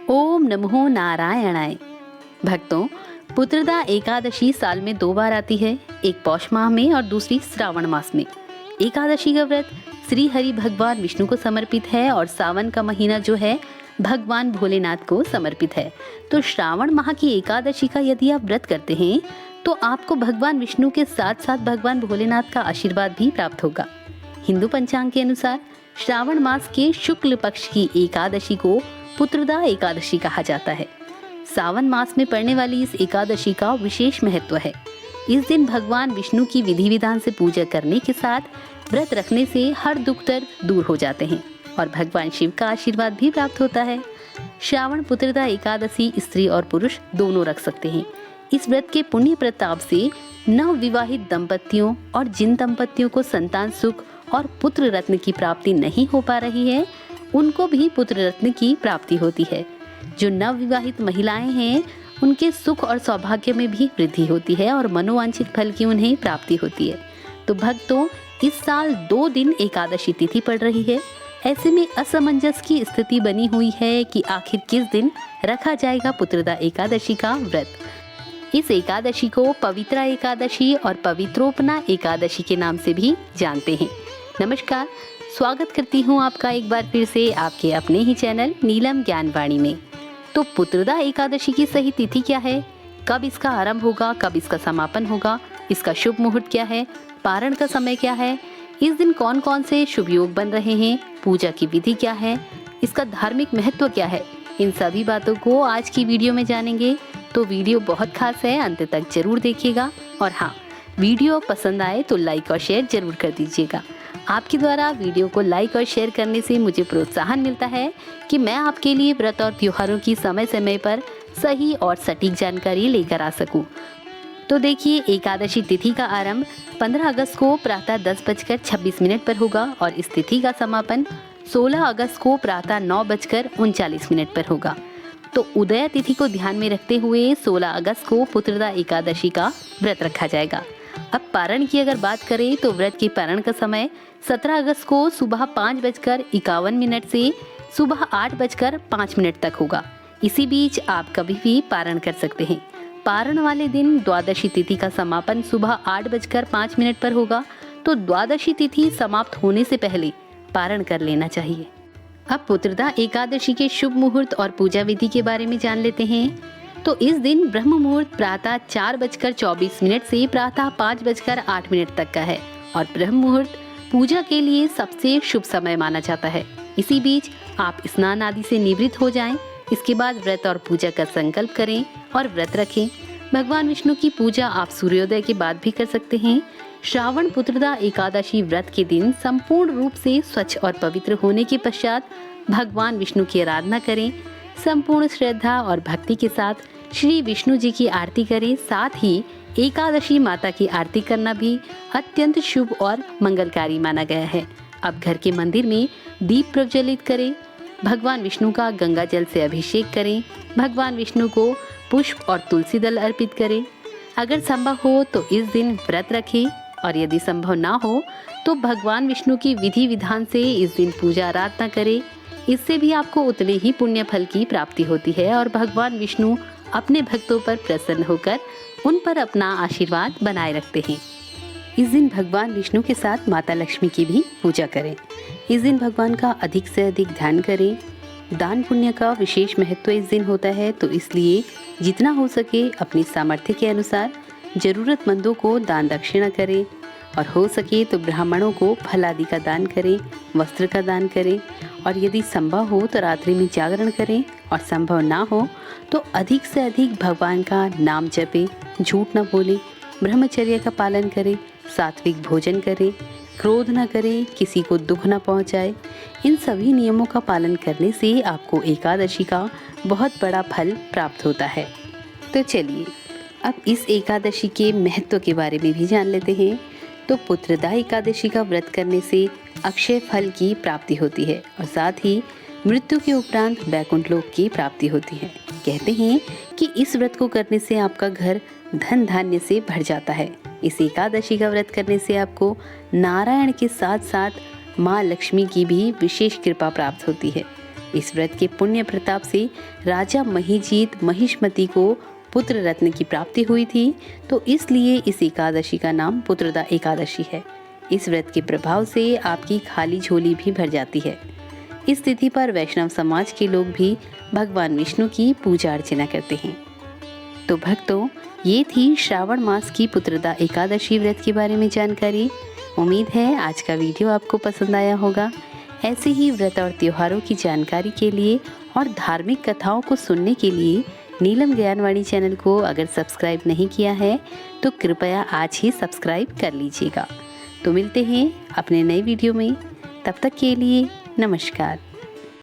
ओम नमो नारायणाय। भक्तों, पुत्रदा एकादशी साल में 2 बार आती है, एक पौष माह में और दूसरी श्रावण मास में। एकादशी का व्रत श्री हरि भगवान विष्णु को समर्पित है और सावन का महीना जो है भगवान भोलेनाथ को समर्पित है। तो श्रावण माह की एकादशी का यदि आप व्रत करते हैं तो आपको भगवान विष्णु के साथ साथ भगवान भोलेनाथ का आशीर्वाद भी प्राप्त होगा। हिंदू पंचांग के अनुसार श्रावण मास के शुक्ल पक्ष की एकादशी को पुत्रदा एकादशी कहा जाता है। सावन मास में पड़ने वाली इस एकादशी का विशेष महत्व है। इस दिन भगवान विष्णु की विधि विधान से पूजा करने के साथ व्रत रखने से हर दुख दर्द दूर हो जाते हैं और भगवान शिव का आशीर्वाद भी प्राप्त होता है। श्रावण पुत्रदा एकादशी स्त्री और पुरुष दोनों रख सकते हैं। इस व्रत के पुण्य प्रताप से नव विवाहित दंपतियों और जिन दंपतियों को संतान सुख और पुत्र रत्न की प्राप्ति नहीं हो पा रही है, उनको भी पुत्र रत्न की प्राप्ति होती है। जो नव विवाहित महिलाएं हैं, उनके सुख और सौभाग्य में भी वृद्धि होती है और मनोवांछित फल की उन्हें प्राप्ति होती है। तो भक्तों, इस साल 2 दिन एकादशी तिथि पड़ रही है। ऐसे में असमंजस की स्थिति बनी हुई है कि आखिर किस दिन रखा जाएगा पुत्रदा एकादशी का व्रत। इस एकादशी को पवित्रा एकादशी और पवित्रोपना एकादशी के नाम से भी जानते हैं। नमस्कार, स्वागत करती हूँ आपका एक बार फिर से आपके अपने ही चैनल नीलम ज्ञानवाणी में। तो पुत्रदा एकादशी की सही तिथि क्या है, कब इसका आरंभ होगा, कब इसका समापन होगा, इसका शुभ मुहूर्त क्या है, पारण का समय क्या है, इस दिन कौन कौन से शुभ योग बन रहे हैं, पूजा की विधि क्या है, इसका धार्मिक महत्व क्या है, इन सभी बातों को आज की वीडियो में जानेंगे। तो वीडियो बहुत खास है, अंत तक जरूर देखिएगा। और हाँ, वीडियो पसंद आए तो लाइक और शेयर जरूर कर दीजिएगा। आपके द्वारा वीडियो को लाइक और शेयर करने से मुझे प्रोत्साहन मिलता है कि मैं आपके लिए व्रत और त्योहारों की समय समय पर सही और सटीक जानकारी लेकर आ सकूं। तो देखिए, एकादशी तिथि का आरंभ 15 अगस्त को प्रातः 10:26 पर होगा और इस तिथि का समापन 16 अगस्त को प्रातः 9:39 पर होगा। तो उदय तिथि को ध्यान में रखते हुए 16 अगस्त को पुत्रदा एकादशी का व्रत रखा जाएगा। अब पारण की अगर बात करें तो व्रत के पारण का समय 17 अगस्त को सुबह 5:51 से सुबह 8:05 तक होगा। इसी बीच आप कभी भी पारण कर सकते हैं। पारण वाले दिन द्वादशी तिथि का समापन सुबह 8:05 पर होगा। तो द्वादशी तिथि समाप्त होने से पहले पारण कर लेना चाहिए। अब पुत्रदा एकादशी के शुभ मुहूर्त और पूजा विधि के बारे में जान लेते हैं। तो इस दिन ब्रह्म मुहूर्त प्रातः 4:24 से प्रातः 5:08 तक का है और ब्रह्म मुहूर्त पूजा के लिए सबसे शुभ समय माना जाता है। इसी बीच आप स्नान आदि से निवृत्त हो जाएं। इसके बाद व्रत और पूजा का संकल्प करें और व्रत रखें। भगवान विष्णु की पूजा आप सूर्योदय के बाद भी कर सकते हैं। श्रावण पुत्रदा एकादशी व्रत के दिन संपूर्ण रूप से स्वच्छ और पवित्र होने के पश्चात भगवान विष्णु की आराधना करें। संपूर्ण श्रद्धा और भक्ति के साथ श्री विष्णु जी की आरती करें। साथ ही एकादशी माता की आरती करना भी अत्यंत शुभ और मंगलकारी माना गया है। अब घर के मंदिर में दीप प्रज्वलित करें। भगवान विष्णु का गंगा जल से अभिषेक करें। भगवान विष्णु को पुष्प और तुलसी दल अर्पित करें। अगर संभव हो तो इस दिन व्रत रखें और यदि संभव ना हो तो भगवान विष्णु की विधि विधान से इस दिन पूजा आराधना करें। इससे भी आपको उतने ही पुण्य फल की प्राप्ति होती है और भगवान विष्णु अपने भक्तों पर प्रसन्न होकर उन पर अपना आशीर्वाद बनाए रखते हैं। इस दिन भगवान विष्णु के साथ माता लक्ष्मी की भी पूजा करें। इस दिन भगवान का अधिक से अधिक ध्यान करें। दान पुण्य का विशेष महत्व इस दिन होता है, तो इसलिए जितना हो सके अपनी सामर्थ्य के अनुसार जरूरतमंदों को दान दक्षिणा करें और हो सके तो ब्राह्मणों को फल आदि का दान करें, वस्त्र का दान करें और यदि संभव हो तो रात्रि में जागरण करें और संभव ना हो तो अधिक से अधिक भगवान का नाम जपें, झूठ न बोलें, ब्रह्मचर्य का पालन करें, सात्विक भोजन करें, क्रोध न करें, किसी को दुख न पहुंचाए। इन सभी नियमों का पालन करने से आपको एकादशी का बहुत बड़ा फल प्राप्त होता है। तो चलिए अब इस एकादशी के महत्व के बारे में भी जान लेते हैं। तो पुत्रदा एकादशी का व्रत करने से अक्षय फल की प्राप्ति होती है और साथ ही मृत्यु के उपरांत वैकुंठ लोक की प्राप्ति होती है। कहते हैं कि इस व्रत को करने से आपका घर धन धान्य से भर जाता है। इस एकादशी का व्रत करने से आपको नारायण के साथ साथ माँ लक्ष्मी की भी विशेष कृपा प्राप्त होती है। इस व्रत के पुण्य प्रताप से राजा महिजीत महिष्मति को पुत्र रत्न की प्राप्ति हुई थी, तो इसलिए इस एकादशी का नाम पुत्रदा एकादशी है। इस व्रत के प्रभाव से आपकी खाली झोली भी भर जाती है। इस तिथि पर वैष्णव समाज के लोग भी भगवान विष्णु की पूजा अर्चना करते हैं। तो भक्तों, ये थी श्रावण मास की पुत्रदा एकादशी व्रत के बारे में जानकारी। उम्मीद है आज का वीडियो आपको पसंद आया होगा। ऐसे ही व्रत और त्योहारों की जानकारी के लिए और धार्मिक कथाओं को सुनने के लिए नीलम ज्ञानवाणी चैनल को अगर सब्सक्राइब नहीं किया है तो कृपया आज ही सब्सक्राइब कर लीजिएगा। तो मिलते हैं अपने नए वीडियो में, तब तक के लिए नमस्कार।